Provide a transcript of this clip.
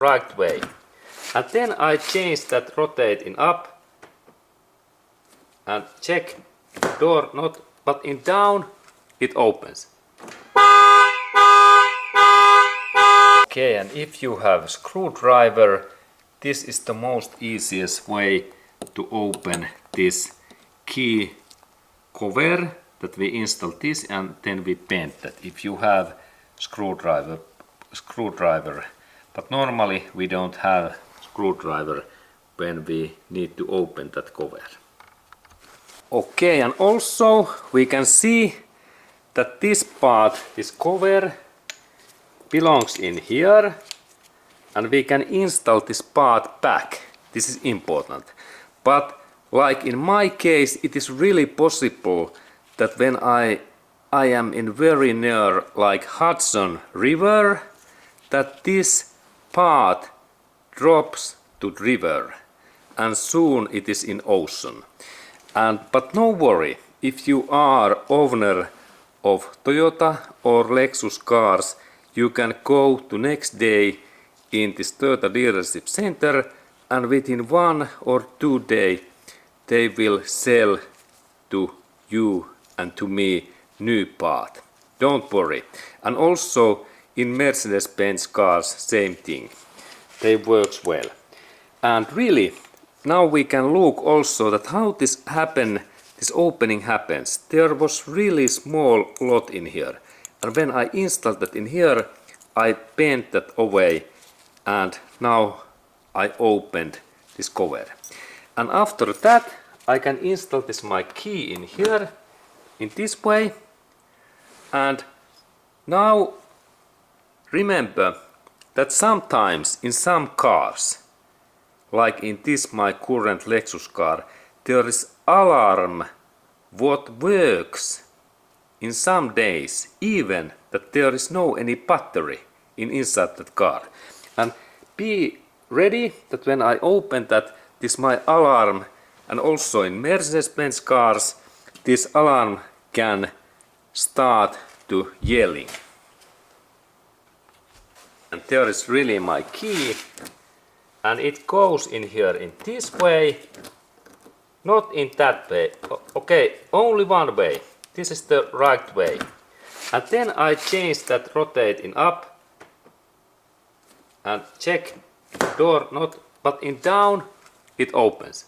right way. And then I change that rotate in up and check door not, but in down it opens. Okay, and if you have screwdriver, this is the most easiest way to open this key cover that we install this and then we bend that if you have screwdriver. But normally we don't have screwdriver when we need to open that cover. Okay, and also we can see that this part, this cover, belongs in here, and we can install this part back. This is important. But like in my case, it is really possible that when I am in very near like Hudson River, that this part drops to river and soon it is in ocean. But no worry, if you are owner of Toyota or Lexus cars, you can go to next day in this Toyota dealership center and within 1 or 2 days they will sell to you and to me new part. Don't worry. And also in Mercedes-Benz cars, same thing. They works well. And really, now we can look also that how this opening happens. There was really small lot in here. And when I installed that in here, I bent that away and now I opened this cover. And after that, I can install this my key in here in this way. And now remember that sometimes in some cars, like in this my current Lexus car, there is alarm what works in some days, even that there is no any battery inside that car. And be ready that when I open that, this my alarm, and also in Mercedes-Benz cars, this alarm can start to yelling. And there is really my key, and it goes in here in this way, not in that way. Okay, only one way. This is the right way. And then I change that rotate in up and check door not, but in down it opens.